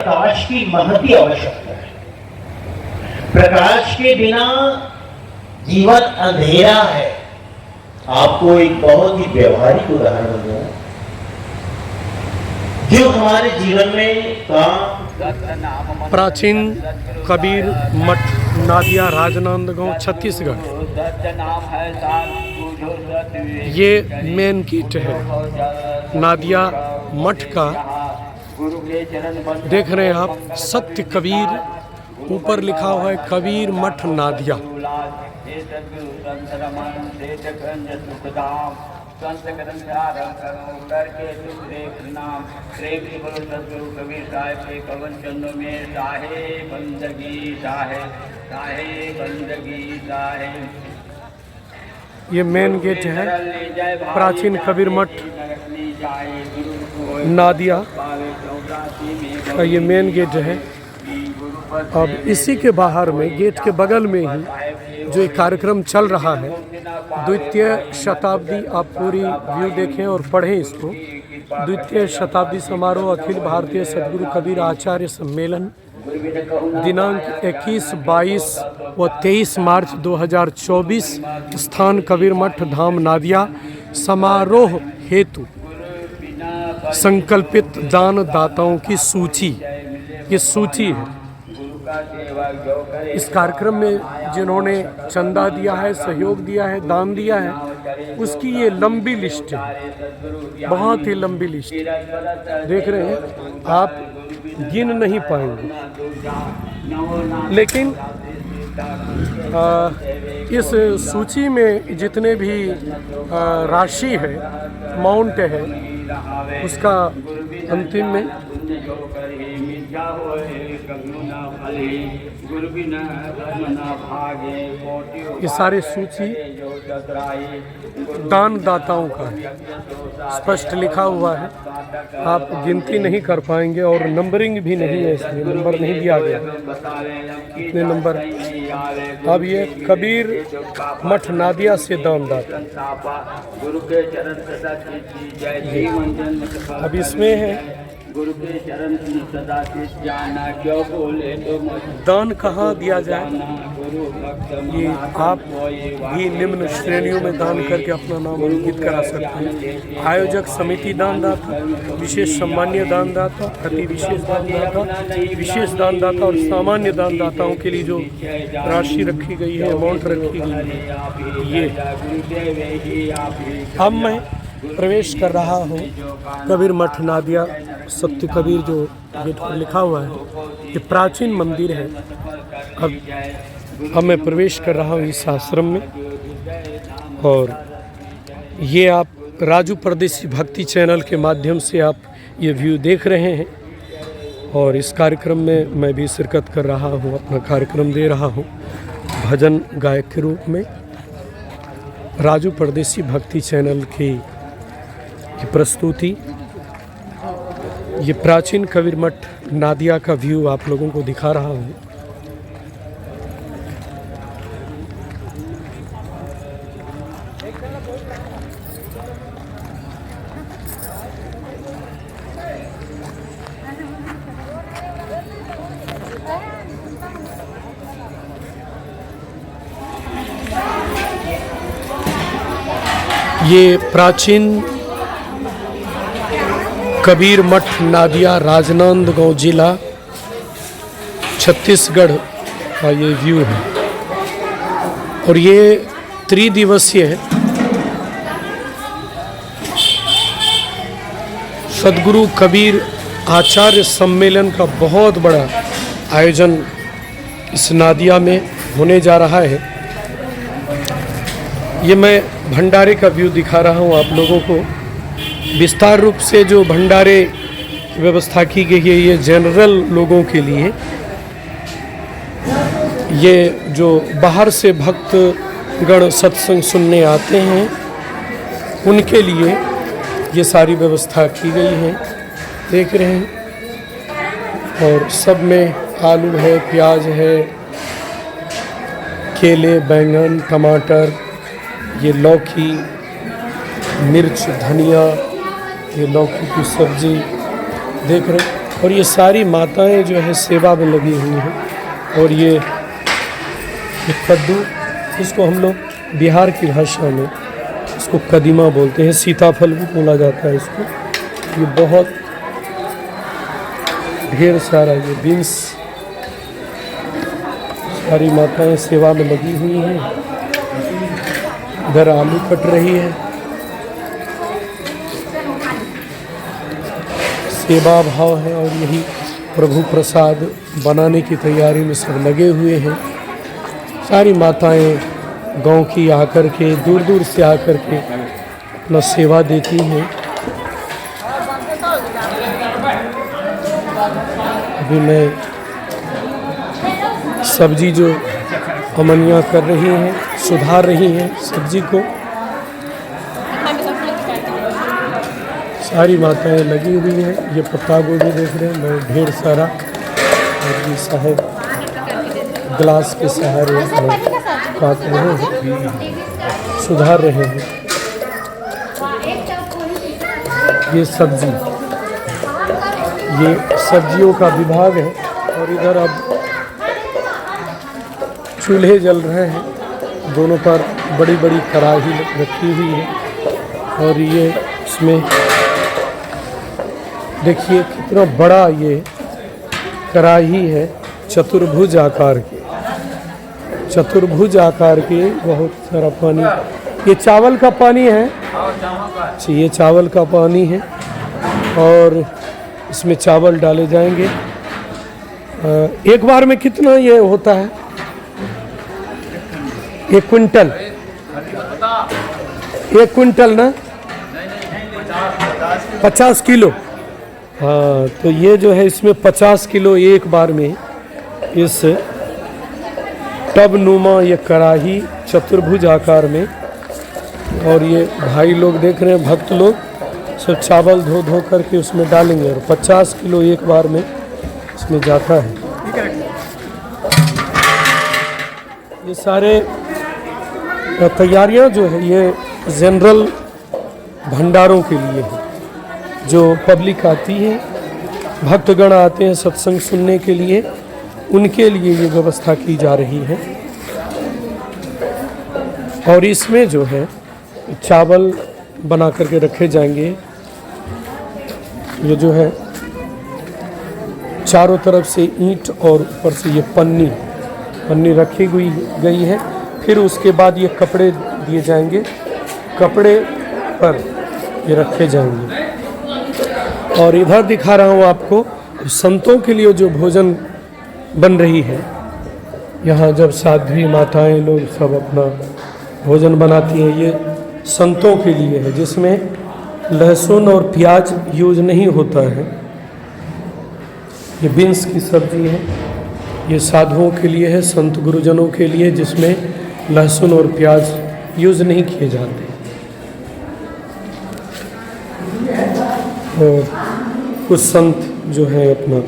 प्रकाश की महती आवश्यकता है। प्रकाश के बिना जीवन अंधेरा है। आपको एक बहुत ही व्यवहारिक उदाहरण दूं जो हमारे जीवन में काम। प्राचीन कबीर मठ नादिया राजनांदगांव छत्तीसगढ़, ये मेन गेट है नादिया मठ का। देख रहे हैं आप सत्य कबीर, ऊपर लिखा हुआ है कबीर मठ नादिया। ये मेन गेट है प्राचीन कबीर मठ नादिया का, ये मेन गेट है। अब इसी के बाहर में गेट के बगल में ही जो एक कार्यक्रम चल रहा है, द्वितीय शताब्दी, आप पूरी व्यू देखें और पढ़ें इसको। द्वितीय शताब्दी समारोह अखिल भारतीय सद्गुरु कबीर आचार्य सम्मेलन दिनांक 21, 22 व 23 मार्च 2024, स्थान कबीर मठ धाम नादिया। समारोह हेतु संकल्पित दान दाताओं की सूची, ये सूची है। इस कार्यक्रम में जिन्होंने चंदा दिया है, सहयोग दिया है, दान दिया है, उसकी ये लंबी लिस्ट है, बहुत ही लंबी लिस्ट। देख रहे हैं आप, गिन नहीं पाएंगे। लेकिन इस सूची में जितने भी राशि है, अमाउंट है, उसका अंतिम में ये सारे सूची दान दाताओं का है, स्पष्ट लिखा हुआ है। आप गिनती नहीं कर पाएंगे और नंबरिंग भी नहीं है, इसलिए नंबर नहीं दिया गया इतने नंबर। अब ये कबीर मठ नादिया से दान दाता, अब इसमें है दान कहाँ दिया जाए। ये आप भी निम्न श्रेणियों में दान करके अपना नाम अंकित करा सकते हैं। आयोजक समिति दानदाता, विशेष सम्मान्य दानदाता, अति विशेष दानदाता, विशेष दानदाता और सामान्य दानदाताओं के लिए जो राशि रखी गई है, अमाउंट रखी गई है, ये। अब मैं प्रवेश कर रहा हूँ कबीर मठ नादिया। सत्य कबीर जो गेट पर लिखा हुआ है, ये प्राचीन मंदिर है। अब मैं प्रवेश कर रहा हूँ इस आश्रम में, और ये आप राजू परदेसी भक्ति चैनल के माध्यम से आप ये व्यू देख रहे हैं। और इस कार्यक्रम में मैं भी शिरकत कर रहा हूँ, अपना कार्यक्रम दे रहा हूँ भजन गायक के रूप में। राजू परदेसी भक्ति चैनल की प्रस्तुति, ये प्राचीन कबीर मठ नादिया का व्यू आप लोगों को दिखा रहा हूँ। ये प्राचीन कबीर मठ नादिया राजनांदगांव जिला छत्तीसगढ़ का ये व्यू है, और ये त्रिदिवसीय है। सद्गुरु कबीर आचार्य सम्मेलन का बहुत बड़ा आयोजन इस नादिया में होने जा रहा है। ये मैं भंडारे का व्यू दिखा रहा हूँ आप लोगों को। विस्तार रूप से जो भंडारे की व्यवस्था की गई है, ये जनरल लोगों के लिए। ये जो बाहर से भक्तगण सत्संग सुनने आते हैं, उनके लिए ये सारी व्यवस्था की गई है, देख रहे हैं। और सब में आलू है, प्याज है, केले, बैंगन, टमाटर, ये लौकी, मिर्च, धनिया, ये लौकी की सब्जी देख रहे हैं। और ये सारी माताएं जो है सेवा में लगी हुई हैं। और ये कद्दू, इसको हम लोग बिहार की भाषा में इसको कदीमा बोलते हैं, सीताफल भी बोला जाता है इसको। ये बहुत ढेर सारा ये बीन्स, सारी माताएं सेवा में लगी हुई हैं। इधर आलू कट रही है, सेवा भाव है। और यही प्रभु प्रसाद बनाने की तैयारी में सब लगे हुए हैं। सारी माताएं गांव की आकर के, दूर दूर से आकर के अपना सेवा देती हैं। अभी मैं सब्जी जो अमनिया कर रही हैं, सुधार रही हैं सब्जी को, सारी माताएं लगी हुई हैं। ये पत्ता गोभी देख रहे हैं, मैं ढेर सारा, और ये साहब गिलास के सहारे काट रहे हैं, सुधार रहे हैं। ये सब्जी, ये सब्जियों का विभाग है। और इधर अब चूल्हे जल रहे हैं, दोनों पर बड़ी बड़ी कढ़ाई रखी हुई है। और ये इसमें देखिए कितना बड़ा ये कढ़ाई है, चतुर्भुज आकार की, चतुर्भुज आकार की। बहुत सारा पानी, ये चावल का पानी है। अच्छा, ये चावल का पानी है और इसमें चावल डाले जाएंगे। एक बार में कितना ये होता है? 1 क्विंटल, 1 क्विंटल ना, 50 किलो। हाँ, तो ये जो है इसमें 50 किलो एक बार में इस टब नुमा ये कढ़ाई चतुर्भुज आकार में। और ये भाई लोग देख रहे हैं, भक्त लोग सब चावल धो धो करके उसमें डालेंगे और 50 किलो एक बार में इसमें जाता है। ये सारे तैयारियां जो है ये जनरल भंडारों के लिए है। जो पब्लिक आती है, भक्तगण आते हैं सत्संग सुनने के लिए, उनके लिए ये व्यवस्था की जा रही है। और इसमें जो है चावल बना करके रखे जाएंगे। ये जो है चारों तरफ से ईंट और ऊपर से ये पन्नी रखी गई है। फिर उसके बाद ये कपड़े दिए जाएंगे, कपड़े पर ये रखे जाएंगे। और इधर दिखा रहा हूँ आपको संतों के लिए जो भोजन बन रही है। यहाँ जब साध्वी माताएं लोग सब अपना भोजन बनाती हैं, ये संतों के लिए है, जिसमें लहसुन और प्याज यूज नहीं होता है। ये बीन्स की सब्जी है, ये साधुओं के लिए है, संत गुरुजनों के लिए, जिसमें लहसुन और प्याज यूज नहीं किए जाते। और कुछ संत जो है अपना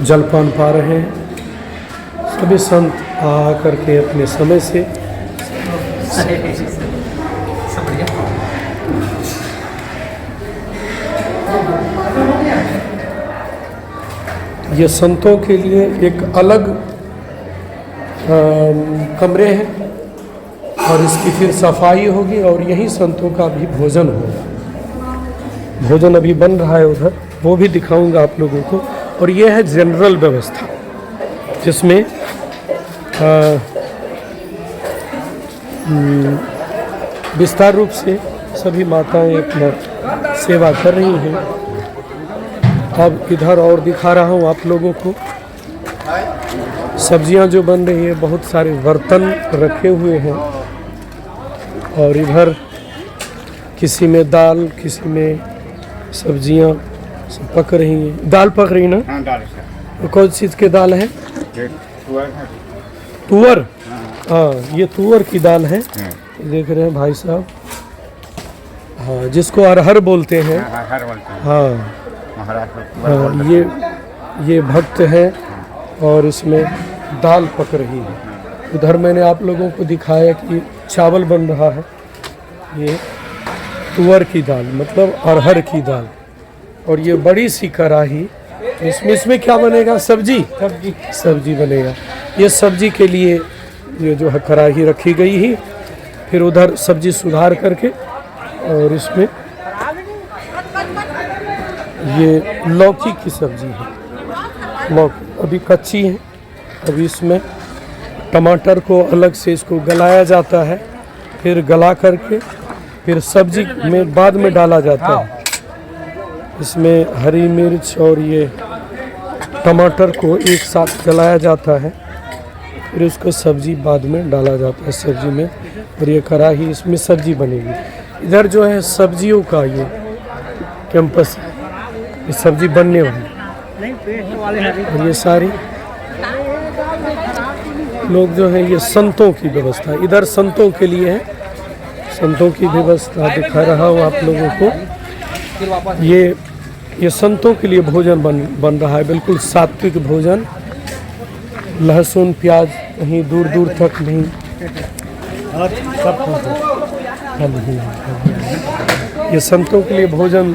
जलपान पा रहे हैं। सभी संत आ करके अपने समय से ये संतों के लिए एक अलग कमरे हैं और इसकी फिर सफाई होगी और यही संतों का भी भोजन होगा। भोजन अभी बन रहा है उधर, वो भी दिखाऊंगा आप लोगों को। और ये है जनरल व्यवस्था, जिसमें विस्तार रूप से सभी माताएं अपना सेवा कर रही हैं। अब इधर और दिखा रहा हूँ आप लोगों को सब्जियां जो बन रही है। बहुत सारे बर्तन रखे हुए हैं और इधर किसी में दाल, किसी में सब्जियां सब पक रही हैं। दाल पक रही ना? हाँ, दाल तो कौन चीज़ की दाल है? तुअर। हाँ, ये तुअर की दाल है। देख रहे हैं भाई साहब। हाँ, जिसको अरहर बोलते हैं। हाँ, ये भक्त है और इसमें दाल पक रही है। उधर मैंने आप लोगों को दिखाया कि चावल बन रहा है। ये तुअर की दाल मतलब अरहर की दाल, और ये बड़ी सी कढ़ाई, इसमें क्या बनेगा? सब्जी बनेगा। ये सब्जी के लिए ये जो है कढ़ाई रखी गई है। फिर उधर सब्जी सुधार करके और इसमें ये लौकी की सब्जी है। लौकी अभी कच्ची है। अभी इसमें टमाटर को अलग से इसको गलाया जाता है, फिर गला करके फिर सब्जी में बाद में डाला जाता है। इसमें हरी मिर्च और ये टमाटर को एक साथ गलाया जाता है, फिर उसको सब्जी बाद में डाला जाता है सब्जी में। और ये कढ़ाई, इसमें सब्जी बनेगी। इधर जो है सब्जियों का ये कैंपस है, ये सब्जी बनने वाली। और ये सारी लोग जो है, ये संतों की व्यवस्था इधर संतों के लिए है। संतों की व्यवस्था दिखा रहा हूँ आप लोगों को। ये संतों के लिए भोजन बन रहा है, बिल्कुल सात्विक भोजन। लहसुन प्याज कहीं दूर दूर तक नहीं। ये संतों के लिए भोजन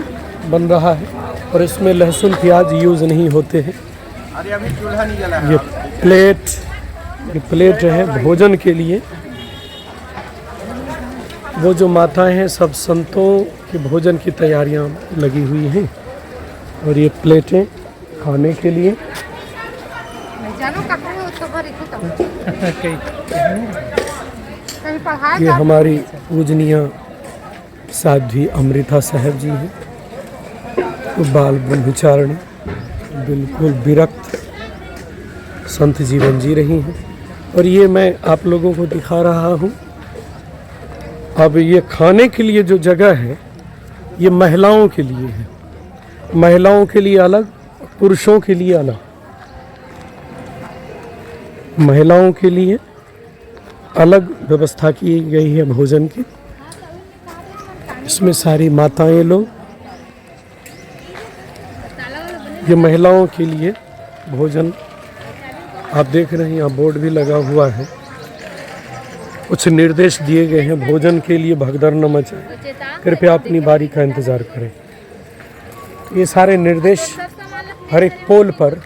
बन रहा है और इसमें लहसुन प्याज यूज़ नहीं होते हैं। ये प्लेट है भोजन के लिए। वो जो माताएं हैं सब संतों के भोजन की तैयारियां लगी हुई हैं। और ये प्लेटें खाने के लिए। ये हमारी पूजनीय साध्वी अमृता साहब जी हैं, तो बाल ब्रह्मचारिणी, बिल्कुल विरक्त संत जीवन जी रही हैं। और ये मैं आप लोगों को दिखा रहा हूँ। अब ये खाने के लिए जो जगह है ये महिलाओं के लिए है। महिलाओं के लिए अलग, पुरुषों के लिए अलग। महिलाओं के लिए अलग व्यवस्था की गई है भोजन की। इसमें सारी माताएं लोग, ये महिलाओं के लिए भोजन आप देख रहे हैं। यहाँ बोर्ड भी लगा हुआ है, कुछ निर्देश दिए गए हैं भोजन के लिए। भगदड़ न मचाए, कृपया अपनी बारी का इंतज़ार करें। ये सारे निर्देश हर एक पोल पर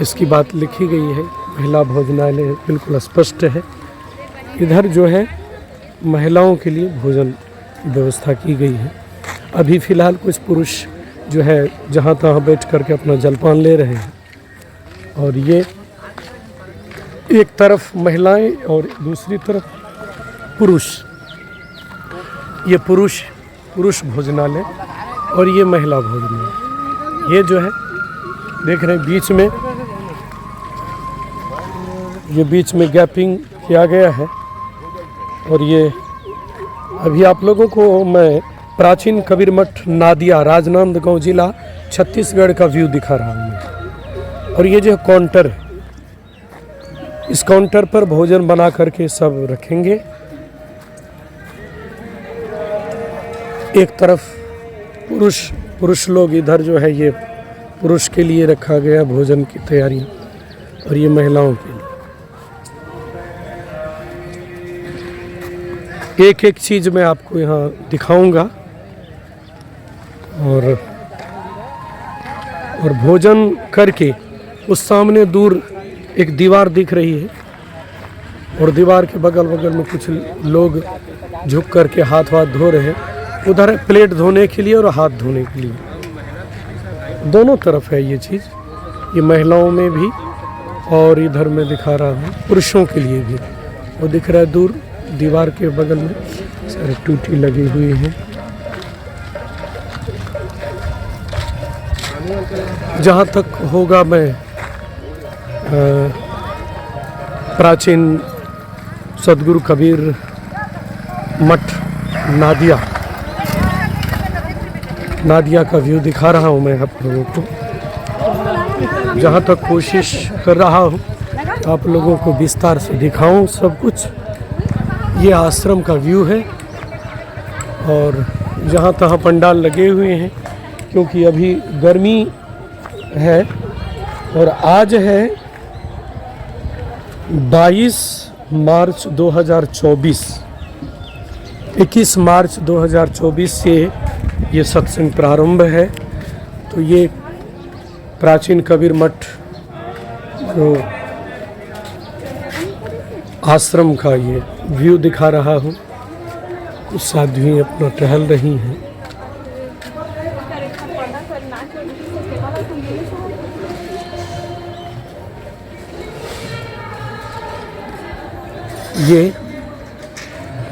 इसकी बात लिखी गई है। महिला भोजनालय बिल्कुल स्पष्ट है। इधर जो है महिलाओं के लिए भोजन की व्यवस्था की गई है। अभी फ़िलहाल कुछ पुरुष जो है जहाँ तहाँ बैठ करके अपना जलपान ले रहे हैं। और ये एक तरफ महिलाएं और दूसरी तरफ पुरुष। ये पुरुष भोजनालय और ये महिला भोजनालय। ये जो है देख रहे हैं बीच में गैपिंग किया गया है। और ये अभी आप लोगों को मैं प्राचीन कबीर मठ नादिया, राजनांदगांव जिला छत्तीसगढ़ का व्यू दिखा रहा हूँ। और ये जो काउंटर है, इस काउंटर पर भोजन बना करके सब रखेंगे। एक तरफ पुरुष लोग, इधर जो है ये पुरुष के लिए रखा गया भोजन की तैयारियां, और ये महिलाओं के लिए। एक एक चीज़ मैं आपको यहाँ दिखाऊंगा। और भोजन करके उस सामने दूर एक दीवार दिख रही है, और दीवार के बगल में कुछ लोग झुक करके हाथ धो रहे हैं। उधर है प्लेट धोने के लिए और हाथ धोने के लिए, दोनों तरफ है ये चीज़। ये महिलाओं में भी और इधर मैं दिखा रहा हूँ पुरुषों के लिए भी। वो दिख रहा है दूर दीवार के बगल में सारे टूटी लगी हुई हैं। जहाँ तक होगा मैं प्राचीन सदगुरु कबीर मठ नादिया का व्यू दिखा रहा हूँ मैं आप लोगों को। जहाँ तक कोशिश कर रहा हूँ आप लोगों को विस्तार से दिखाऊं सब कुछ। ये आश्रम का व्यू है, और जहाँ तहाँ पंडाल लगे हुए हैं क्योंकि अभी गर्मी है। और आज है 22 मार्च 2024। 21 मार्च 2024 से ये सत्संग प्रारंभ है। तो ये प्राचीन कबीर मठ जो आश्रम का ये व्यू दिखा रहा हूँ। कुछ साध्वी अपना टहल रही हैं। ये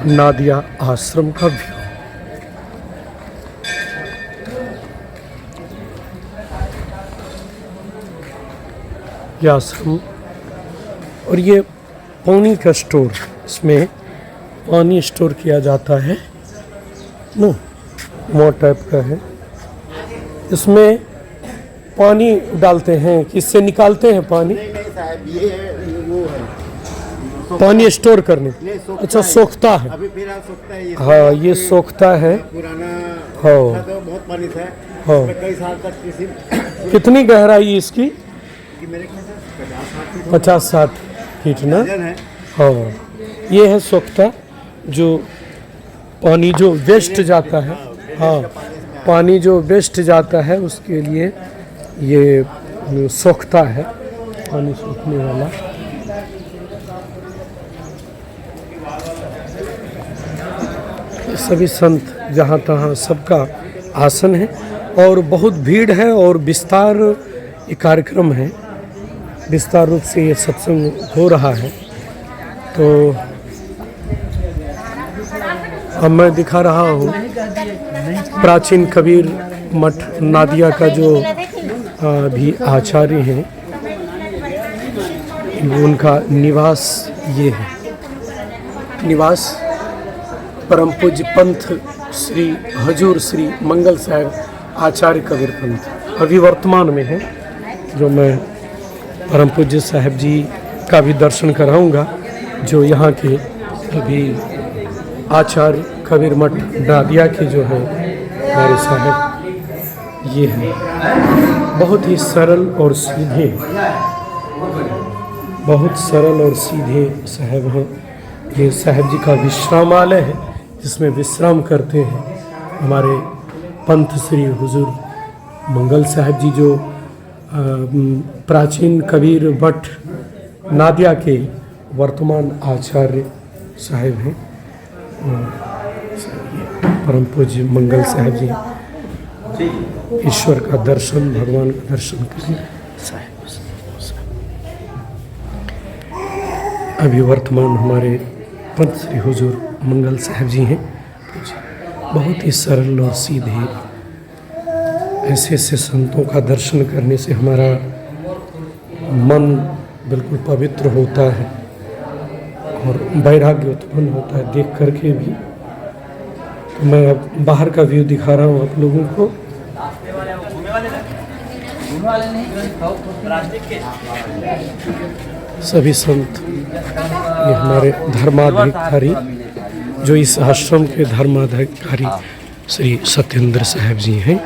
नादिया आश्रम का व्यू। ये आश्रम और ये पानी का स्टोर, इसमें पानी स्टोर किया जाता है नो मोर टाइप का है। इसमें पानी डालते हैं, किससे निकालते हैं पानी? नहीं साहब, ये वो है पानी स्टोर करने। अच्छा, सोखता है। अभी फिलहाल सोखता है ये। हाँ, ये सोखता है। पुराना हाँ। तो बहुत पानी था। हाँ। इसमें कई साल तक किसी कितनी गहराई इसकी? कि मेरे ख्याल से 50-60 फीट ना। है। हाँ, ये है सोखता, जो पानी जो वेस्ट जाता है। हाँ, पानी जो वेस्ट जाता है उसके लिए ये सोखता है, पानी सूखने वाला। सभी संत जहाँ तहाँ सबका आसन है और बहुत भीड़ है और विस्तार ये कार्यक्रम है, विस्तार रूप से ये सत्संग हो रहा है। तो अब मैं दिखा रहा हूँ प्राचीन कबीर मठ नादिया का जो भी आचार्य हैं, उनका निवास ये है। निवास परम पूज्य पंथ श्री हजूर श्री मंगल साहब आचार्य कबीर पंथ अभी वर्तमान में है, जो मैं परम पूज्य साहब जी का भी दर्शन कराऊंगा, जो यहाँ के अभी आचार्य कबीर मठ नादिया के जो है हमारे साहब, ये है बहुत ही सरल और सीधे, बहुत सरल और सीधे साहब हैं। ये साहब जी का विश्रामालय है, जिसमें विश्राम करते हैं हमारे पंथ श्री हुजूर मंगल साहब जी, जो प्राचीन कबीर मठ नादिया के वर्तमान आचार्य साहब हैं। परम पूज्य मंगल साहब जी ईश्वर का दर्शन, भगवान का दर्शन करें साहब। अभी वर्तमान हमारे पंथ श्री हुजूर मंगल साहब जी हैं, बहुत ही सरल और सीधे। ऐसे ऐसे संतों का दर्शन करने से हमारा मन बिल्कुल पवित्र होता है और वैराग्य उत्पन्न होता है देख करके भी। तो मैं अब बाहर का व्यू दिखा रहा हूँ आप लोगों को। सभी संत, ये हमारे धर्माधिकारी, जो इस आश्रम के धर्माधिकारी श्री सत्येंद्र साहब जी हैं।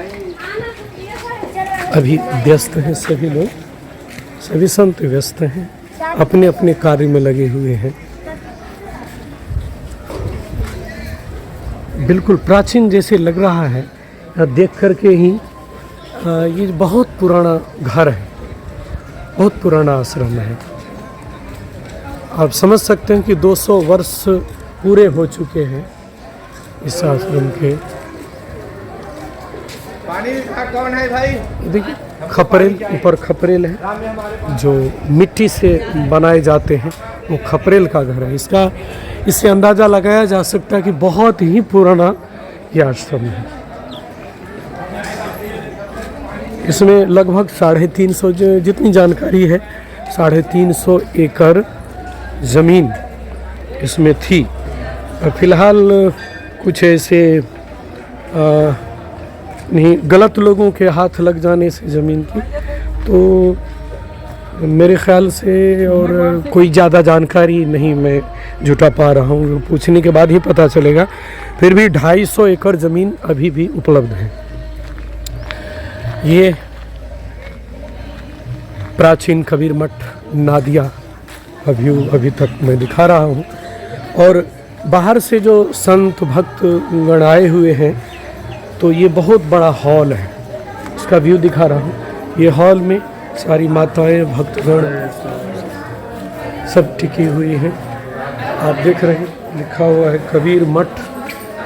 अभी व्यस्त हैं सभी लोग, सभी संत व्यस्त हैं, अपने अपने कार्य में लगे हुए हैं। बिल्कुल प्राचीन जैसे लग रहा है देख करके ही। ये बहुत पुराना घर है, बहुत पुराना आश्रम है। आप समझ सकते हैं कि 200 वर्ष पूरे हो चुके हैं इस आश्रम के। पानी कौन है भाई? देखिए खपरेल, ऊपर खपरेल है जो मिट्टी से बनाए जाते हैं, वो खपरेल का घर है। इससे अंदाज़ा लगाया जा सकता है कि बहुत ही पुराना ये आश्रम है। इसमें लगभग 350, जितनी जानकारी है 350 एकड़ ज़मीन इसमें थी। फिलहाल कुछ ऐसे नहीं, गलत लोगों के हाथ लग जाने से ज़मीन की, तो मेरे ख्याल से और कोई ज़्यादा जानकारी नहीं मैं जुटा पा रहा हूँ, पूछने के बाद ही पता चलेगा। फिर भी 250 एकड़ ज़मीन अभी भी उपलब्ध है। ये प्राचीन कबीर मठ नादिया का व्यू अभी तक मैं दिखा रहा हूँ। और बाहर से जो संत भक्त गण आए हुए हैं, तो ये बहुत बड़ा हॉल है, इसका व्यू दिखा रहा हूँ। ये हॉल में सारी माताएं भक्तगण सब टिकी हुई हैं। आप देख रहे हैं लिखा हुआ है कबीर मठ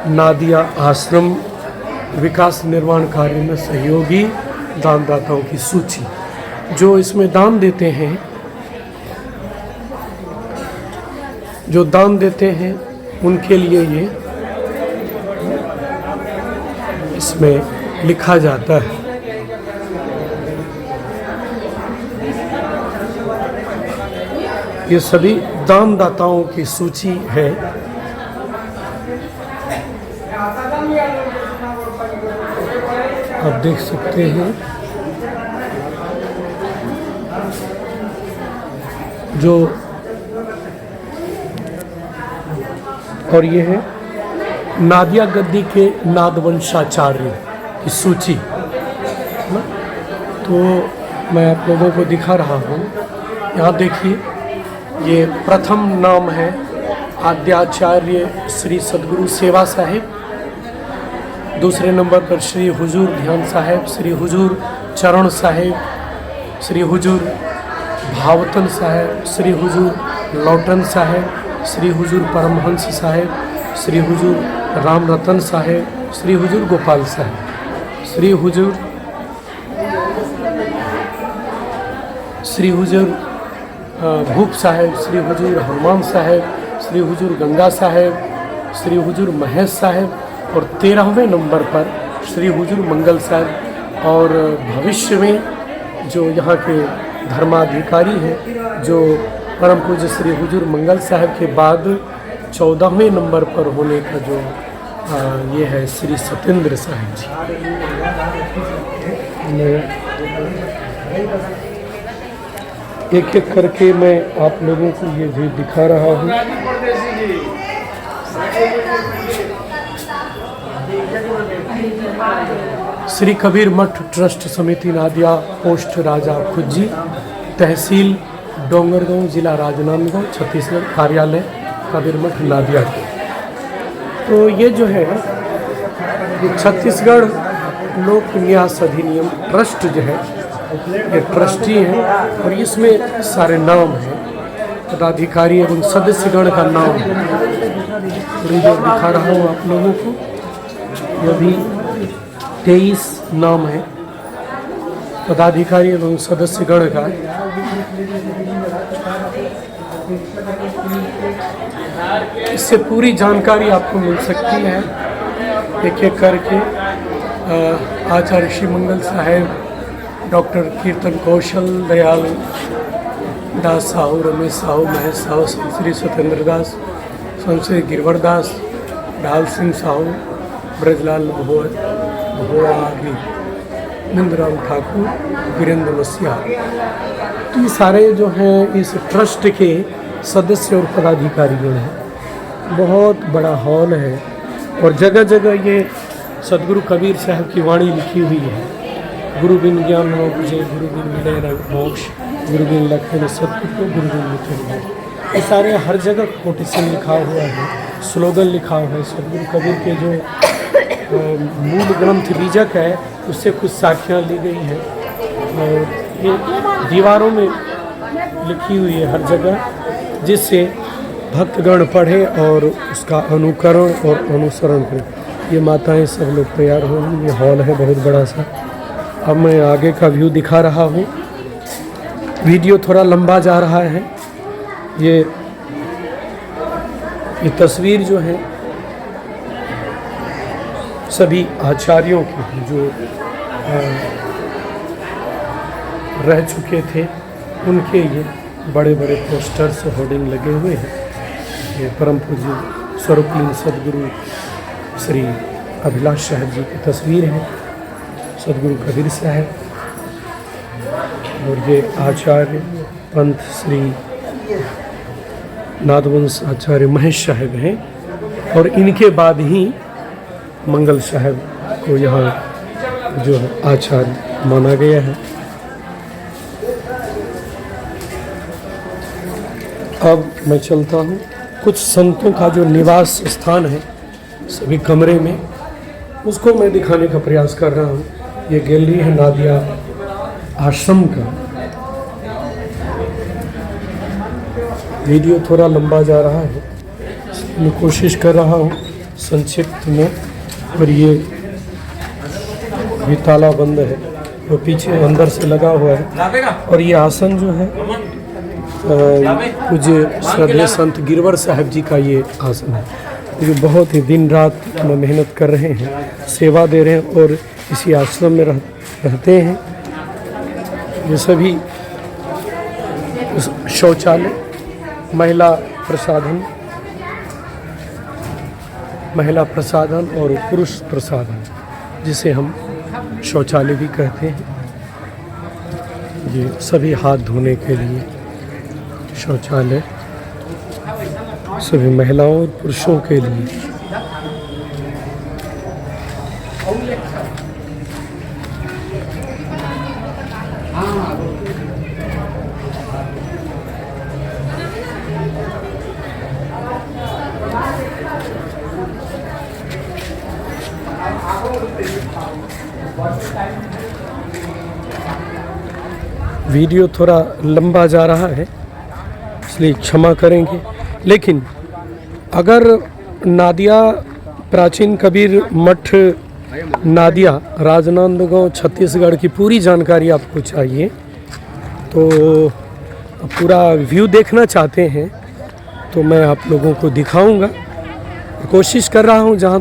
नादिया आश्रम विकास निर्माण कार्य में सहयोगी दानदाताओं की सूची। जो इसमें दान देते हैं, जो दान देते हैं उनके लिए ये इसमें लिखा जाता है। ये सभी दानदाताओं की सूची है। आप देख सकते हैं जो, और ये है नादिया गद्दी के नादवंशाचार्य की सूची। तो मैं आप लोगों को दिखा रहा हूँ। यहाँ देखिए, ये प्रथम नाम है आद्याचार्य श्री सदगुरु सेवा साहिब। दूसरे नंबर पर श्री हुजूर ध्यान साहिब, श्री हुजूर चरण साहिब, श्री हुजूर भावतन साहिब, श्री हुजूर लौटन साहिब, श्री हुजूर परमहंस साहिब, श्री हुजूर राम रतन साहिब, श्री हुजूर गोपाल साहिब, श्री हुजूर भूप साहिब, श्री हुजूर हनुमान साहिब, श्री हुजूर गंगा साहिब, श्री हुजूर महेश साहिब, और 13वें नंबर पर श्री हुजूर मंगल साहिब। और भविष्य में जो यहाँ के धर्माधिकारी हैं, जो परम पूज्य श्री हुजूर मंगल साहिब के बाद 14वें नंबर पर होने का जो ये है श्री सत्येंद्र साहिब जी। एक एक करके मैं आप लोगों को ये भी दिखा रहा हूँ। श्री कबीर मठ ट्रस्ट समिति नादिया, पोस्ट राजा खुज्जी, तहसील डोंगरगांव, जिला राजनांदगांव, छत्तीसगढ़, कार्यालय कबीर मठ नादिया। तो ये जो है ये छत्तीसगढ़ लोक न्यास अधिनियम ट्रस्ट जो है, ये ट्रस्टी हैं और इसमें सारे नाम हैं, पदाधिकारी एवं सदस्यगण का नाम है। तो ये दिखा रहा हूँ आप लोगों को। ये भी 23 नाम है पदाधिकारी एवं सदस्यगण का। इससे पूरी जानकारी आपको मिल सकती है एक एक करके। आचार्य श्री मंगल साहेब, डॉक्टर कीर्तन कौशल, दयाल दास साहू, रमेश साहू, महेश साहू, श्री सत्येंद्र दास, संश्री गिरवर दास, ढाल सिंह साहू, ब्रजलाल भोआगी, नंदराम ठाकुर, वीरेंद्र मसिया। तो ये सारे जो हैं इस ट्रस्ट के सदस्य और पदाधिकारीगण हैं। बहुत बड़ा हॉल है और जगह जगह ये सदगुरु कबीर साहब की वाणी लिखी हुई है। गुरु बिन ज्ञान न बुझे, गुरु बिन मिले न मोक्ष, गुरु बिन लखे न सत्य, गुरु बिन मिटे न मोक्ष। ये सारे हर जगह कोटेशन लिखा हुआ है, स्लोगन लिखा हुआ है। सदगुरु कबीर के जो मूल ग्रंथ बीजक है उससे कुछ साखियाँ ली गई हैं और ये दीवारों में लिखी हुई है हर जगह, जिससे भक्तगण पढ़े और उसका अनुकरण और अनुसरण करें। ये माताएं सब लोग तैयार हो रही हैं। ये हॉल है बहुत बड़ा सा। अब मैं आगे का व्यू दिखा रहा हूँ। वीडियो थोड़ा लंबा जा रहा है। ये तस्वीर जो है सभी आचार्यों की हैं जो रह चुके थे, उनके ये बड़े बड़े पोस्टर्स होर्डिंग लगे हुए हैं। ये परम पूज्य स्वरूपलीन सदगुरु श्री अभिलाष साहब जी की तस्वीर है, सदगुरु कबीर साहब, और ये आचार्य पंथ श्री नादवंश आचार्य महेश साहब हैं। और इनके बाद ही मंगल साहब को यहाँ जो आचार्य माना गया है। अब मैं चलता हूँ। कुछ संतों का जो निवास स्थान है, सभी कमरे में उसको मैं दिखाने का प्रयास कर रहा हूँ। ये गैलरी है नादिया आश्रम का। वीडियो थोड़ा लंबा जा रहा है, मैं कोशिश कर रहा हूँ संक्षिप्त में। और ये ताला बंद है, वो पीछे अंदर से लगा हुआ है। और ये आसन जो है मुझे श्रद्धेय संत गिरवर साहब जी का ये आसन है, जो बहुत ही दिन रात में मेहनत कर रहे हैं, सेवा दे रहे हैं और इसी आश्रम में रहते हैं। ये सभी शौचालय, महिला प्रसाधन और पुरुष प्रसाधन, जिसे हम शौचालय भी कहते हैं। ये सभी हाथ धोने के लिए शौचालय, सभी महिलाओं और पुरुषों के लिए। वीडियो थोड़ा लंबा जा रहा है, इसलिए क्षमा करेंगे। लेकिन अगर नादिया प्राचीन कबीर मठ नादिया राजनांदगांव छत्तीसगढ़ की पूरी जानकारी आपको चाहिए, तो पूरा व्यू देखना चाहते हैं तो मैं आप लोगों को दिखाऊंगा। कोशिश कर रहा हूं जहां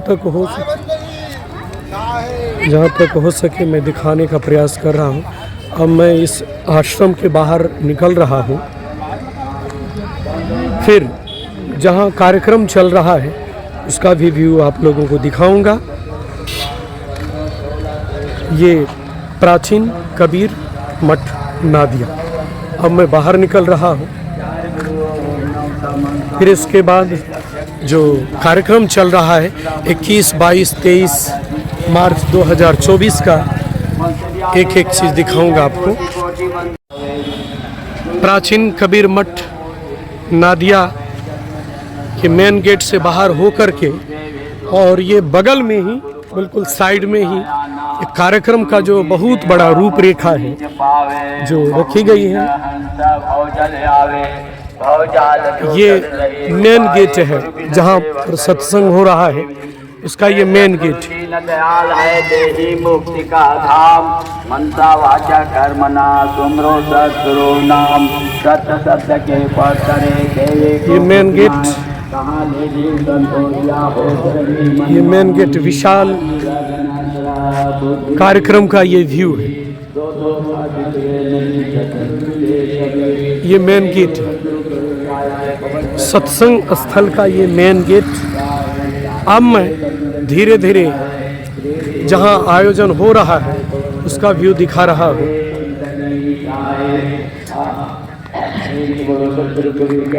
तक हो सके मैं दिखाने का प्रयास कर रहा हूं। अब मैं इस आश्रम के बाहर निकल रहा हूं, फिर जहां कार्यक्रम चल रहा है उसका भी व्यू आप लोगों को दिखाऊंगा। ये प्राचीन कबीर मठ नादिया। अब मैं बाहर निकल रहा हूं, फिर इसके बाद जो कार्यक्रम चल रहा है 21, 22, 23 मार्च 2024 का एक एक चीज़ दिखाऊंगा आपको। प्राचीन कबीर मठ नादिया के मेन गेट से बाहर होकर के, और ये बगल में ही बिल्कुल साइड में ही एक कार्यक्रम का जो बहुत बड़ा रूपरेखा है जो रखी गई है। ये मेन गेट है जहाँ पर सत्संग हो रहा है, इसका ये मेन गेट है। दयाल है देही मुक्ति का धाम, मनसा वाचा कर्मणा सुमरो सद्गुरु नाम, सत्य सत्य के पत्थरे ये मेन गेट, ये मेन गेट विशाल कार्यक्रम का ये व्यू है। ये मेन गेट सत्संग स्थल का ये मेन गेट। अब मैं धीरे धीरे जहां आयोजन हो रहा है उसका व्यू दिखा रहा हूँ।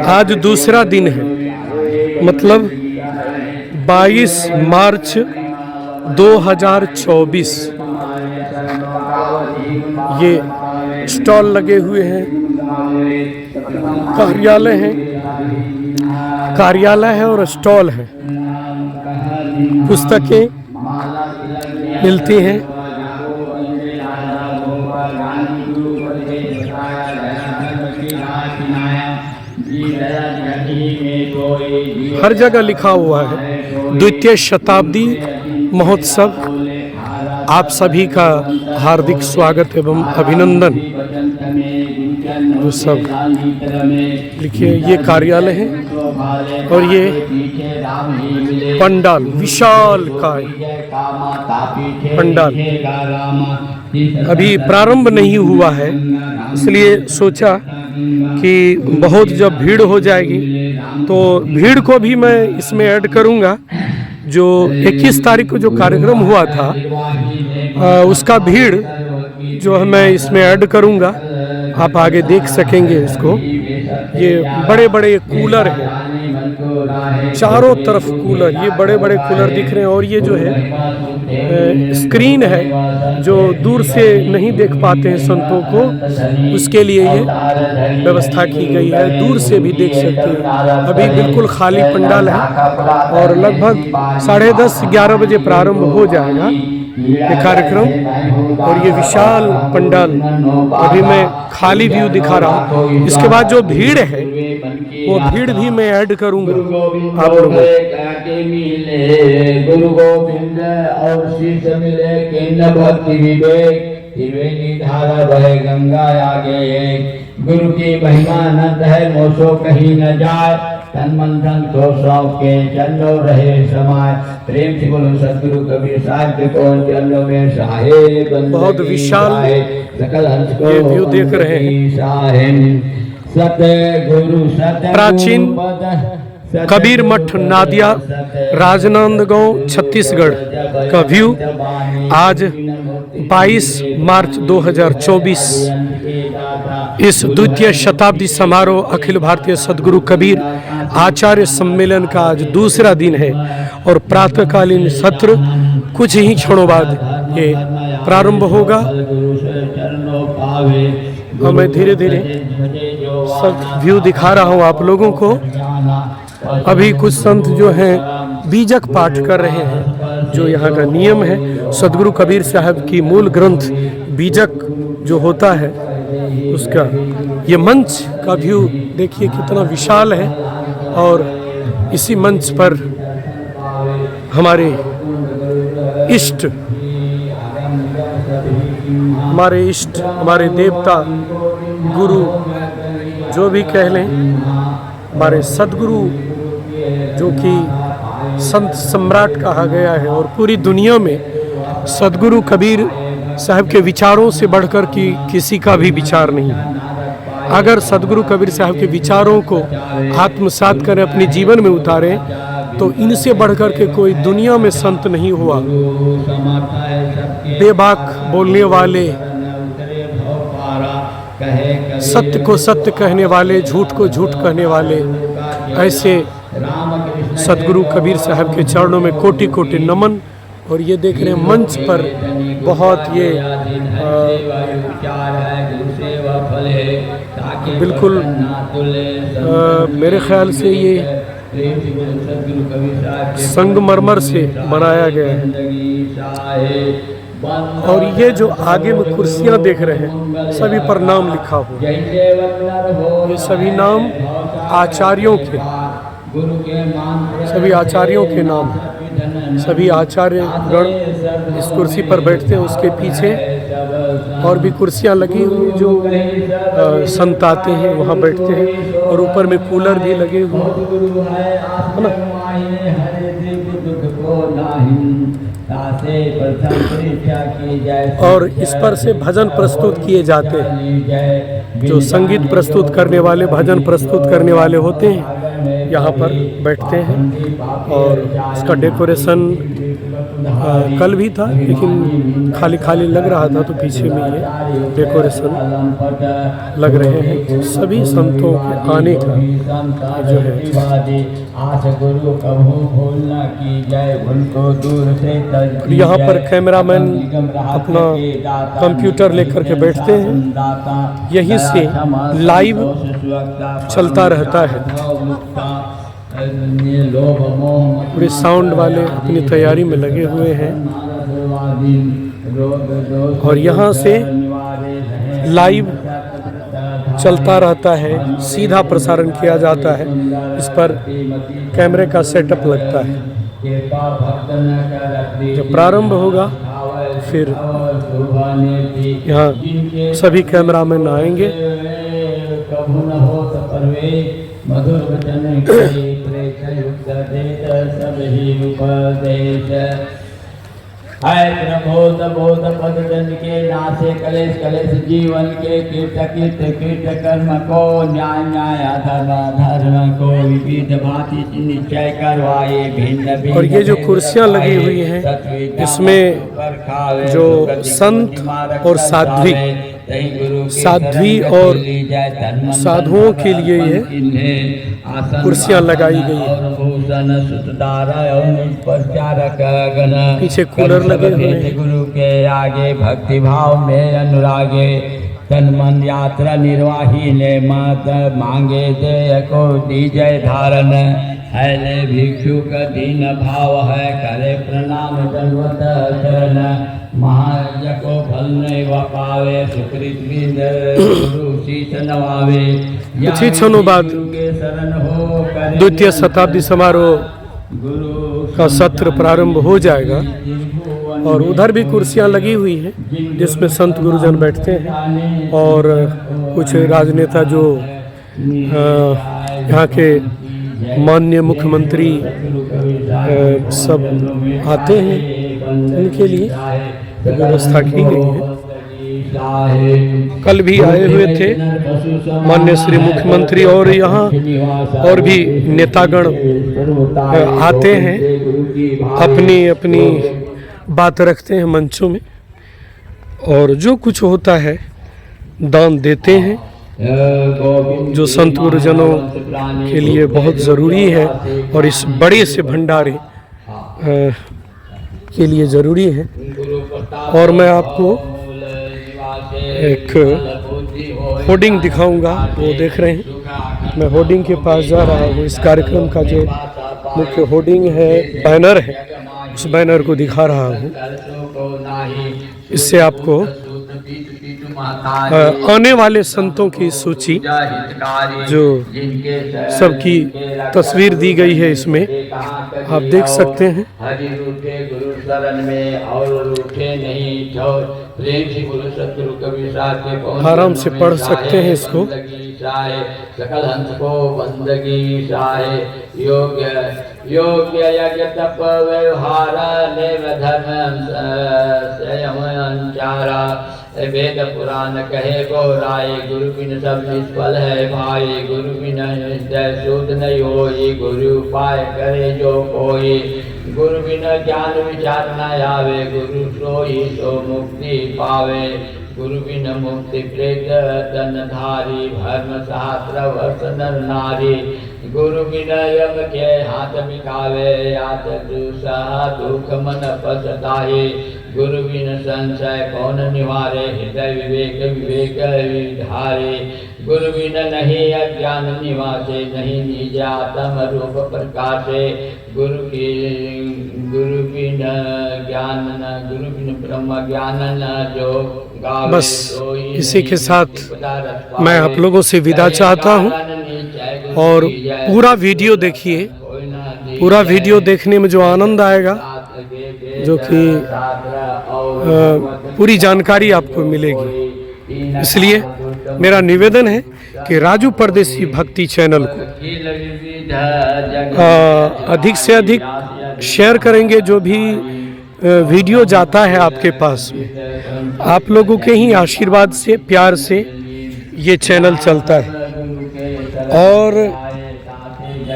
आज दूसरा दिन है, मतलब 22 मार्च 2024। ये स्टॉल लगे हुए हैं, कार्यालय है और स्टॉल है। पुस्तकें मिलती हैं। हर जगह लिखा हुआ है द्वितीय शताब्दी महोत्सव। आप सभी का हार्दिक स्वागत एवं अभिनंदन। वो सब लिखिए। ये कार्यालय है और ये पंडाल, विशाल काय पंडाल अभी प्रारंभ नहीं हुआ है, इसलिए सोचा कि बहुत जब भीड़ हो जाएगी तो भीड़ को भी मैं इसमें ऐड करूंगा। जो 21 तारीख को जो कार्यक्रम हुआ था उसका भीड़ जो है मैं इसमें ऐड करूँगा, आप आगे देख सकेंगे इसको। ये बड़े बड़े कूलर हैं, चारों तरफ कूलर, ये बड़े बड़े कूलर दिख रहे हैं। और ये जो है स्क्रीन है, जो दूर से नहीं देख पाते हैं संतों को, उसके लिए ये व्यवस्था की गई है, दूर से भी देख सकते हैं। अभी बिल्कुल खाली पंडाल है और लगभग 10:30-11 बजे प्रारंभ हो जाएगा ये कार्यक्रम। और ये विशाल पंडाल, अभी मैं खाली व्यू दिखा रहा हूँ। इसके बाद जो भीड़ है वो भीड़ भी मैं ऐड करूँगा आप लोगों को। गुरु गोविंद और शीश मिले केंद्र भक्ति विवेक, त्रिवेणी धारा बहे गंगा आगे। गुरु की महिमा अनंत है, मोसो कहीं न जाए, तन मन धन तो सौ के चलो रहे समाय। प्रेम से बोलो सदगुरु कबीर साहिब को चलो में साहे। बहुत विशाल सकल हंस को ये व्यू देख रहे हैं। सतगुरु सत प्राचीन कबीर मठ नादिया, राजनांदगांव, छत्तीसगढ़ का व्यू आज 22 मार्च 2024 इस द्वितीय शताब्दी समारोह अखिल भारतीय सदगुरु कबीर आचार्य सम्मेलन का आज दूसरा दिन है। और प्रातःकालीन सत्र कुछ ही क्षणों बाद ये प्रारंभ होगा। और मैं धीरे धीरे सब व्यू दिखा रहा हूँ आप लोगों को। अभी कुछ संत जो हैं बीजक पाठ कर रहे हैं, जो यहाँ का नियम है। सदगुरु कबीर साहब की मूल ग्रंथ बीजक जो होता है उसका ये मंच का व्यू देखिए कितना विशाल है। और इसी मंच पर हमारे इष्ट, हमारे देवता, गुरु जो भी कह लें, हमारे सदगुरु जो कि संत सम्राट कहा गया है। और पूरी दुनिया में सदगुरु कबीर साहब के विचारों से बढ़कर किसी का भी विचार नहीं है। अगर सदगुरु कबीर साहब के विचारों को आत्मसात करें, अपने जीवन में उतारें, तो इनसे बढ़कर के कोई दुनिया में संत नहीं हुआ। बेबाक बोलने वाले, सत्य को सत्य कहने वाले, झूठ को झूठ कहने वाले, ऐसे सदगुरु कबीर साहब के चरणों में कोटि कोटि नमन। और ये देख रहे हैं मंच पर बहुत ये बिल्कुल मेरे ख्याल से ये संगमरमर से बनाया गया है। और ये जो आगे में कुर्सियां देख रहे हैं सभी पर नाम लिखा हुआ, ये सभी नाम आचार्यों के, सभी आचार्यों के नाम हैं। सभी आचार्य गण इस कुर्सी पर बैठते हैं। उसके पीछे और भी कुर्सियां लगी हुई, जो संत आते हैं वहाँ बैठते हैं। और ऊपर में कूलर भी लगे हुए है ना। और इस पर से भजन प्रस्तुत किए जाते हैं। जो संगीत प्रस्तुत करने वाले, भजन प्रस्तुत करने वाले होते हैं, यहाँ पर बैठते हैं। और इसका डेकोरेशन कल भी था, लेकिन खाली खाली लग रहा था, तो पीछे में ये डेकोरेशन लग रहे हैं। सभी संतों के आने का जो है। यहाँ पर कैमरामैन अपना कंप्यूटर लेकर के बैठते हैं, यहीं से लाइव चलता रहता है। पूरे साउंड वाले अपनी तैयारी में लगे हुए हैं। और यहाँ से लाइव चलता रहता है, सीधा प्रसारण किया जाता है। इस पर कैमरे का सेटअप लगता है। जब प्रारंभ होगा तो फिर यहाँ सभी कैमरामैन आएंगे। मधुर वचन है प्रबोध बोध पद जन के नासे कलेश कलेश जीवन के कीर्त कीर्त कीर्त कर्म को न्याय न्याय अधर्म धर्म को विविध भांति निश्चय करवाए भिन्न भिन्न। और ये जो कुर्सियां लगी हुई हैं इसमें जो संत और साध्वी और साधुओं के लिए ये कुर्सियां लगाई गई हैं। पीछे कूलर लगे हुए हैं। गुरु के आगे भक्ति भाव में अनुरागे तन मन यात्रा निर्वाही ने मत मांगे दे को दीजय धारण है ले भिक्षु का दीन भाव है करे प्रणाम दंडवत चरण महायज्ञ को फल नहीं व पावे सुकृत बिंद गुरु शीश नवावे। कुछ ही क्षणों बाद द्वितीय शताब्दी समारोह का सत्र प्रारंभ हो जाएगा और उधर भी कुर्सियां लगी हुई हैं जिसमें संत गुरुजन बैठते हैं और कुछ राजनेता जो यहाँ के माननीय मुख्यमंत्री सब आते हैं उनके लिए व्यवस्था की गई है। कल भी आए हुए थे माननीय श्री मुख्यमंत्री और यहाँ और भी नेतागण आते हैं अपनी अपनी बात रखते हैं मंचों में और जो कुछ होता है दान देते हैं जो संत गुरुजनों के लिए बहुत ज़रूरी है और इस बड़े से भंडारे के लिए ज़रूरी है। और मैं आपको एक होर्डिंग दिखाऊंगा, वो देख रहे हैं मैं होर्डिंग के पास जा रहा हूँ। इस कार्यक्रम का जो मुख्य होर्डिंग है, बैनर है, उस बैनर को दिखा रहा हूँ। इससे आपको आने वाले संतों की सूची जो सबकी तस्वीर दी गई है इसमें आप देख सकते हैं। आराम से पढ़ सकते हैं इसको। सकल हंस को बंदगी शाहे योग्य यज्ञ तप व्यवहार नेव धर्म संयम अंचारा वेद पुराण कहे गौराय गुरु बिन सब निष्फल है भाई गुरु बिन निश्चय शोध नहीं होई गुरु उपाय करे जो कोई गुरु बिन ज्ञान विचार न आवे गुरु सोई सो मुक्ति पावे गुरु बिन मुक्ति प्रेत तन धारी धर्म शास्त्र वर्ष नर नारी गुरु बिन यम के हाथ मिकावे यात दुख मन पछताहे गुरु बिन संशय कौन निवारे हृदय विवेक विवेक विधारे गुरु बिन नहीं अज्ञान निवासे नहीं निज आत्म रूप प्रकाशे गुरु बिन ज्ञान न गुरु बिन ब्रह्म ज्ञान न जो। बस इसी के साथ मैं आप लोगों से विदा चाहता हूँ और पूरा वीडियो देखिए। पूरा वीडियो देखने में जो आनंद आएगा, जो कि पूरी जानकारी आपको मिलेगी, इसलिए मेरा निवेदन है कि राजू परदेसी भक्ति चैनल को अधिक से अधिक शेयर करेंगे। जो भी वीडियो जाता है आपके पास में, आप लोगों के ही आशीर्वाद से, प्यार से ये चैनल चलता है और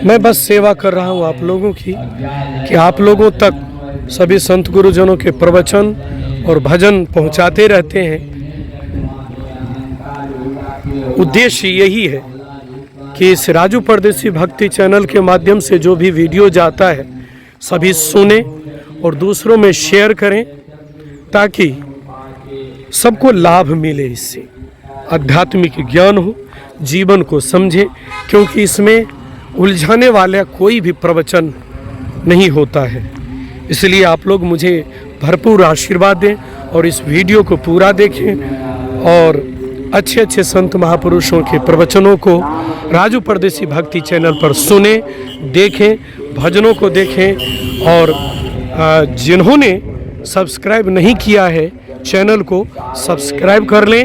मैं बस सेवा कर रहा हूँ आप लोगों की कि आप लोगों तक सभी संत गुरुजनों के प्रवचन और भजन पहुँचाते रहते हैं। उद्देश्य यही है कि इस राजू परदेसी भक्ति चैनल के माध्यम से जो भी वीडियो जाता है सभी सुने और दूसरों में शेयर करें ताकि सबको लाभ मिले, इससे आध्यात्मिक ज्ञान हो, जीवन को समझे, क्योंकि इसमें उलझाने वाला कोई भी प्रवचन नहीं होता है। इसलिए आप लोग मुझे भरपूर आशीर्वाद दें और इस वीडियो को पूरा देखें और अच्छे अच्छे संत महापुरुषों के प्रवचनों को राजू परदेसी भक्ति चैनल पर सुने, देखें, भजनों को देखें और जिन्होंने सब्सक्राइब नहीं किया है चैनल को सब्सक्राइब कर लें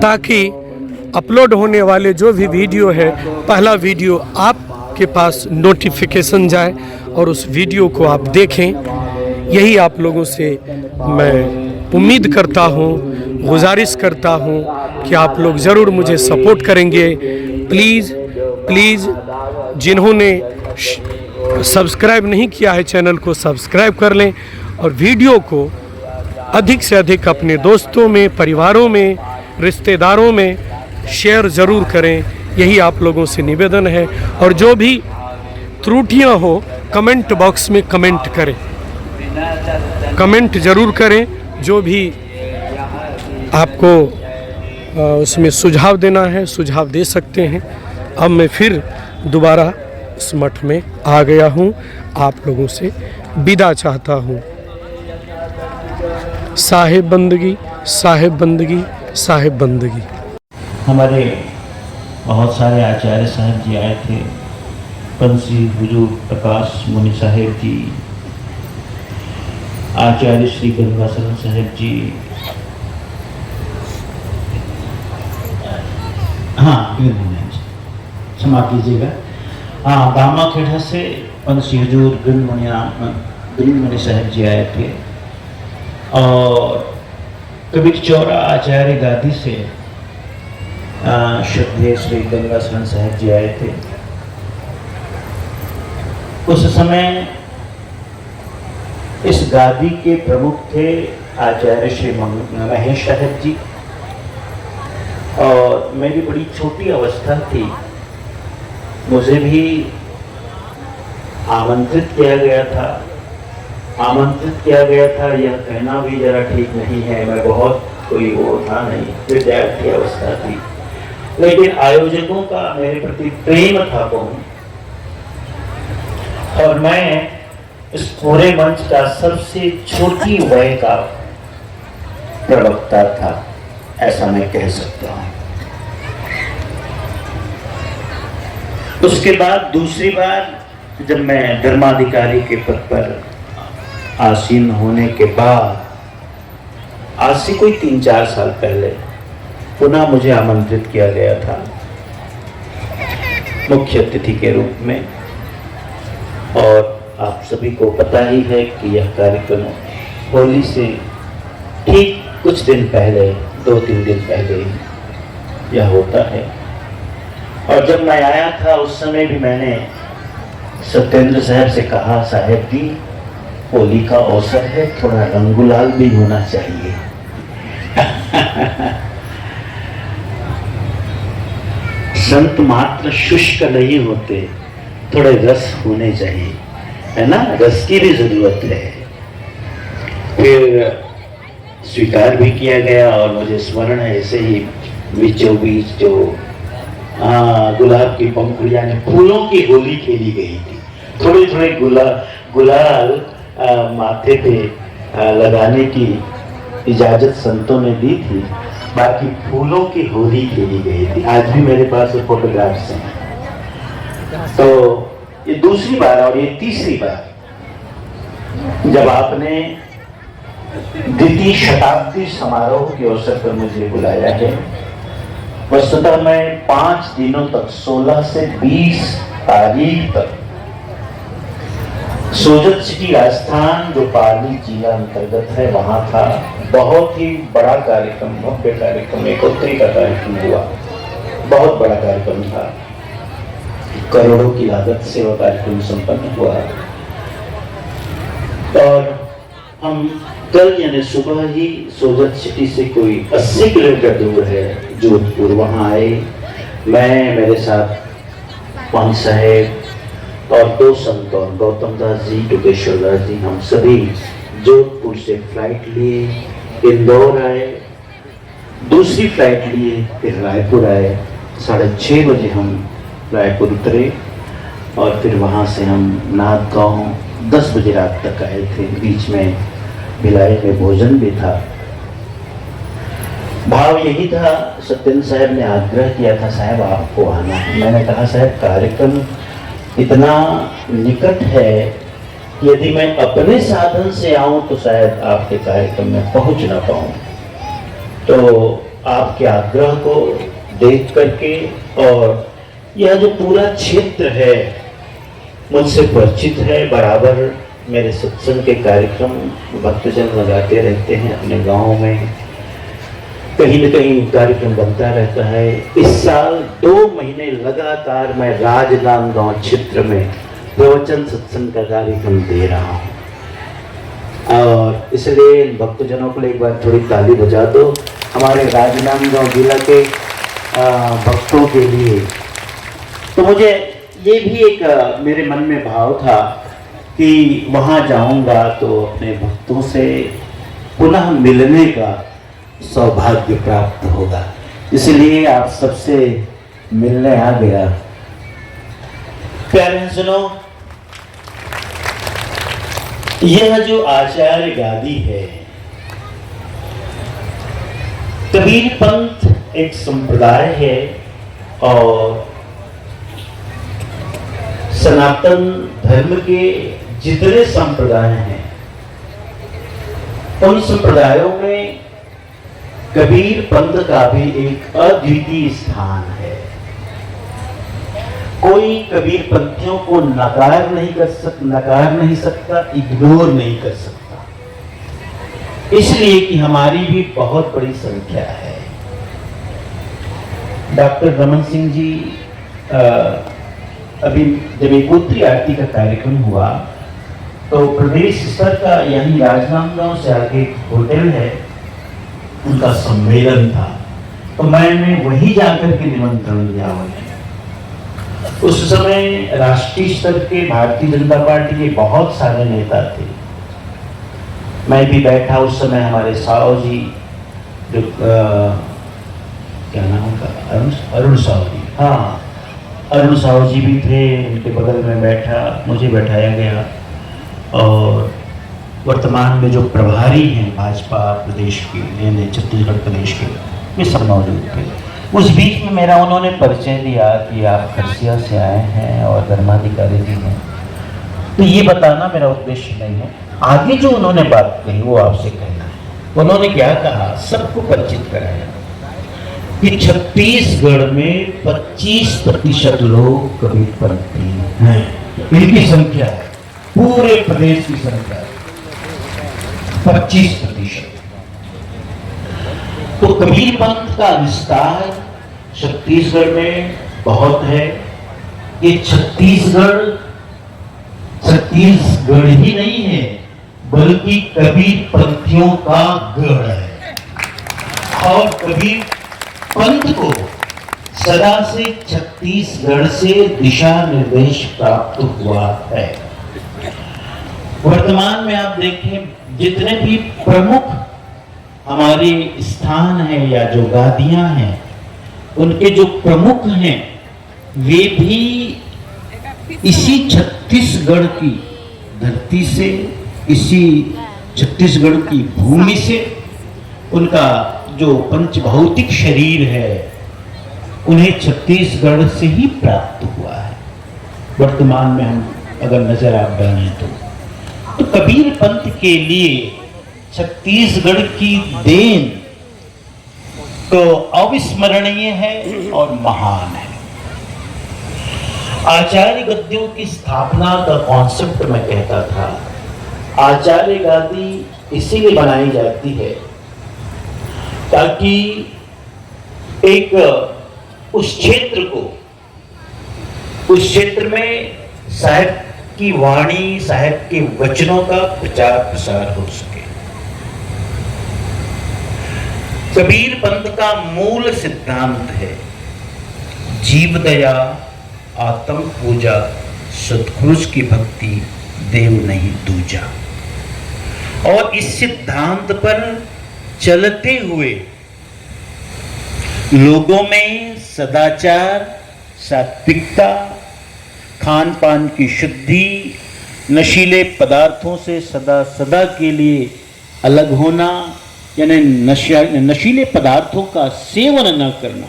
ताकि अपलोड होने वाले जो भी वीडियो है, पहला वीडियो आपके पास नोटिफिकेशन जाए और उस वीडियो को आप देखें। यही आप लोगों से मैं उम्मीद करता हूँ, गुजारिश करता हूँ कि आप लोग ज़रूर मुझे सपोर्ट करेंगे। प्लीज़ प्लीज़ जिन्होंने सब्सक्राइब नहीं किया है चैनल को सब्सक्राइब कर लें और वीडियो को अधिक से अधिक अपने दोस्तों में, परिवारों में, रिश्तेदारों में शेयर ज़रूर करें। यही आप लोगों से निवेदन है। और जो भी त्रुटियां हो कमेंट बॉक्स में कमेंट करें, कमेंट ज़रूर करें। जो भी आपको उसमें सुझाव देना है सुझाव दे सकते हैं। अब मैं फिर दोबारा इस मठ में आ गया हूँ, आप लोगों से विदा चाहता हूँ। साहिब बंदगी, साहिब बंदगी, साहिब बंदगी। हमारे बहुत सारे आचार्य साहब जी आए थे, पंसी हुजूर प्रकाश मुनि साहेब जी, आचार्य श्री गंगाशरण साहेब जी, हाँ क्षमा कीजिएगा, हाँ दामा खेड़ा से पंसी हुजूर मुनि साहेब जी आए थे और कबीर चौरा आचार्य गादी से श्रद्धेय श्री गंगाशरण साहेब जी आए थे। उस समय इस गादी के प्रमुख थे आचार्य श्री महेश साहेब जी और मेरी बड़ी छोटी अवस्था थी, मुझे भी आमंत्रित किया गया था। यह कहना भी जरा ठीक नहीं है, मैं बहुत कोई वो था नहीं, विद्यार्थी अवस्था थी, लेकिन आयोजकों का मेरे प्रति प्रेम था बहुत, और मैं इस पूरे मंच का सबसे छोटी वय का प्रवक्ता था, ऐसा मैं कह सकता हूं। उसके बाद दूसरी बार जब मैं धर्माधिकारी के पद पर आसीन होने के बाद, आज से कोई 3-4 साल पहले पुनः मुझे आमंत्रित किया गया था मुख्य अतिथि के रूप में। और आप सभी को पता ही है कि यह कार्यक्रम होली से ठीक कुछ दिन पहले, 2-3 दिन पहले यह होता है। और जब मैं आया था उस समय भी मैंने सत्येंद्र साहब से कहा, साहब जी होली का अवसर है, थोड़ा रंग गुलाल भी होना चाहिए। संत मात्र शुष्क नहीं होते, थोड़े रस होने चाहिए, है ना, रस की भी जरूरत है। फिर स्वीकार भी किया गया और मुझे स्मरण है ऐसे ही बीचों बीच जो गुलाब की पंखुड़ियां ने फूलों की होली खेली गई थी। थोड़े थोड़े गुलाल माथे पे लगाने की इजाजत संतों ने दी थी, बाकी फूलों की होली खेली गई थी। आज भी मेरे पास वो फोटोग्राफ्स हैं। तो ये दूसरी बार और ये तीसरी बार जब आपने द्वितीय शताब्दी समारोह के अवसर पर मुझे बुलाया है। वस्तुतः मैं 5 दिनों तक 16 से 20 तारीख तक सोजत सिटी राजस्थान जो पाली जिला अंतर्गत है वहां था। बहुत ही बड़ा कार्यक्रम, भव्य कार्यक्रम, एकोत्तरी का कार्यक्रम हुआ, बहुत बड़ा कार्यक्रम था, करोड़ों की लागत से वह कार्यक्रम संपन्न हुआ। और हम कल यानी सुबह ही सोजत सिटी से कोई 80 किलोमीटर दूर है जोधपुर, वहां आए। मैं, मेरे साथ पांच साहेब और 2 संतों, गौतम दास जी, टुकेश्वर दास जी, हम सभी जोधपुर से फ्लाइट लिए इंदौर आए, दूसरी फ्लाइट लिए फिर रायपुर आए। 6:30 बजे हम रायपुर उतरे और फिर वहाँ से हम नाथगांव 10 बजे रात तक आए थे। बीच में भिलाई में भोजन भी था। भाव यही था, सत्येंद्र साहब ने आग्रह किया था, साहब आपको आना है। मैंने कहा साहब कार्यक्रम इतना निकट है कि यदि मैं अपने साधन से आऊं तो शायद आपके कार्यक्रम में पहुंच ना पाऊं। तो आपके आग्रह को देख करके और यह जो पूरा क्षेत्र है मुझसे परिचित है, बराबर मेरे सत्संग के कार्यक्रम भक्तजन लगाते रहते हैं अपने गांव में, कहीं न कहीं कार्यक्रम बनता रहता है। इस साल 2 महीने लगातार मैं राजनांदगांव क्षेत्र में प्रवचन सत्संग का कार्यक्रम दे रहा हूँ, और इसलिए इन भक्तजनों को एक बार थोड़ी ताली बजा दो हमारे राजनांदगांव जिला के भक्तों के लिए। तो मुझे ये भी एक मेरे मन में भाव था कि वहाँ जाऊँगा तो अपने भक्तों से पुनः मिलने का सौभाग्य प्राप्त होगा, इसलिए आप सबसे मिलने आ गया। प्यारे सुनो, यह जो आचार्य गादी है, कबीर पंथ एक संप्रदाय है और सनातन धर्म के जितने संप्रदाय हैं उन संप्रदायों में कबीर पंथ का भी एक अद्वितीय स्थान है। कोई कबीर पंथियों को नकार नहीं सकता, इग्नोर नहीं कर सकता, इसलिए कि हमारी भी बहुत बड़ी संख्या है। डॉक्टर रमन सिंह जी अभी जब एक उत्तरी आरती का कार्यक्रम हुआ तो प्रदेश स्तर का यही राजनांदगांव से आगे एक होटल है, उनका सम्मेलन था, तो मैंने वही जाकर के निमंत्रण दिया उन्हें। उस समय राष्ट्रीय स्तर के भारतीय जनता पार्टी के बहुत सारे नेता थे, मैं भी बैठा उस समय। हमारे साहू जी जो क्या नाम उनका, अरुण साहू जी, हाँ अरुण साहू जी भी थे, उनके बगल में बैठा, मुझे बैठाया गया। और वर्तमान में जो प्रभारी हैं भाजपा प्रदेश के, यानी छत्तीसगढ़ प्रदेश के, वे सब मौजूद थे। उस बीच में मेरा उन्होंने परिचय दिया कि आप खरसिया से आए हैं और धर्माधिकारी जी हैं, तो ये बताना मेरा उद्देश्य नहीं है। आगे जो उन्होंने बात कही वो आपसे कहना है। उन्होंने क्या कहा, सबको परिचित कराया कि छत्तीसगढ़ में 25% लोग कबीरपंथी हैं, इनकी संख्या है, पूरे प्रदेश की संख्या 25%। तो कबीर पंथ का विस्तार छत्तीसगढ़ में बहुत है। ये छत्तीसगढ़ ही नहीं है, बल्कि कबीर पंथियों का गढ़ है। और कबीर पंथ को सदा से छत्तीसगढ़ से दिशा निर्देश प्राप्त हुआ है। वर्तमान में आप देखें जितने भी प्रमुख हमारे स्थान हैं या जो गादियां हैं, उनके जो प्रमुख हैं वे भी इसी छत्तीसगढ़ की धरती से, इसी छत्तीसगढ़ की भूमि से, उनका जो पंचभौतिक शरीर है उन्हें छत्तीसगढ़ से ही प्राप्त हुआ है। वर्तमान में हम अगर नजर आप डालें तो कबीर पंथ के लिए छत्तीसगढ़ की देन तो अविस्मरणीय है और महान है। आचार्य गद्दियों की स्थापना का कॉन्सेप्ट मैं कहता था, आचार्य गादी इसीलिए बनाई जाती है ताकि एक उस क्षेत्र में साहिब की वाणी, साहिब के वचनों का प्रचार प्रसार हो सके। कबीर पंथ का मूल सिद्धांत है जीव दया, आत्म पूजा, सतपुरुष की भक्ति, देव नहीं दूजा। और इस सिद्धांत पर चलते हुए लोगों में सदाचार, सात्विकता, खान पान की शुद्धि, नशीले पदार्थों से सदा के लिए अलग होना, यानी नशीले पदार्थों का सेवन न करना,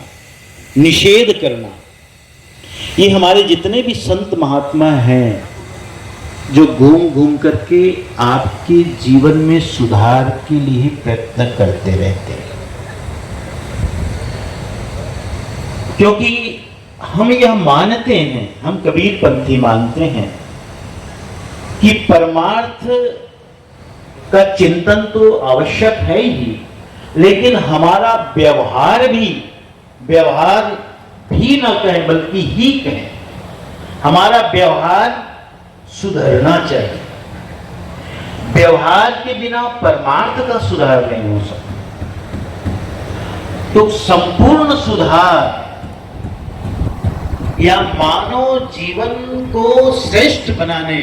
निषेध करना, ये हमारे जितने भी संत महात्मा हैं जो घूम घूम करके आपके जीवन में सुधार के लिए प्रयत्न करते रहते हैं। क्योंकि हम यह मानते हैं, हम कबीर पंथी मानते हैं कि परमार्थ का चिंतन तो आवश्यक है ही, लेकिन हमारा व्यवहार भी न कहें बल्कि ही कहें, हमारा व्यवहार सुधरना चाहिए। व्यवहार के बिना परमार्थ का सुधार नहीं हो सकता। तो संपूर्ण सुधार या मानव जीवन को श्रेष्ठ बनाने,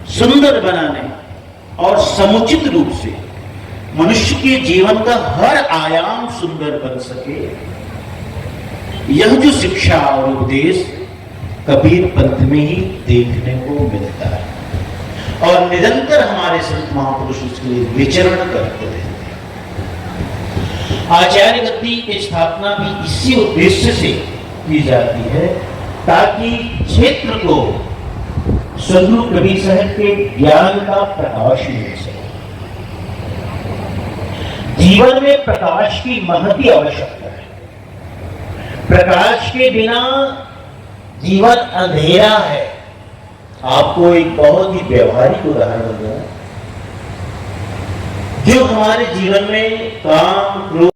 सुंदर बनाने और समुचित रूप से मनुष्य के जीवन का हर आयाम सुंदर बन सके, यह जो शिक्षा और उपदेश कबीर पंथ में ही देखने को मिलता है और निरंतर हमारे संत महापुरुष उसके लिए विचरण करते रहते हैं। आचार्य गद्दी की स्थापना भी इसी उद्देश्य से की जाती है ताकि क्षेत्र को सद्गुरु कबीर साहब के ज्ञान का प्रकाश मिल सके। जीवन में प्रकाश की महती आवश्यकता है। प्रकाश के बिना जीवन अंधेरा है। आपको एक बहुत ही व्यवहारिक उदाहरण दूं, जो हमारे जीवन में काम, क्रोध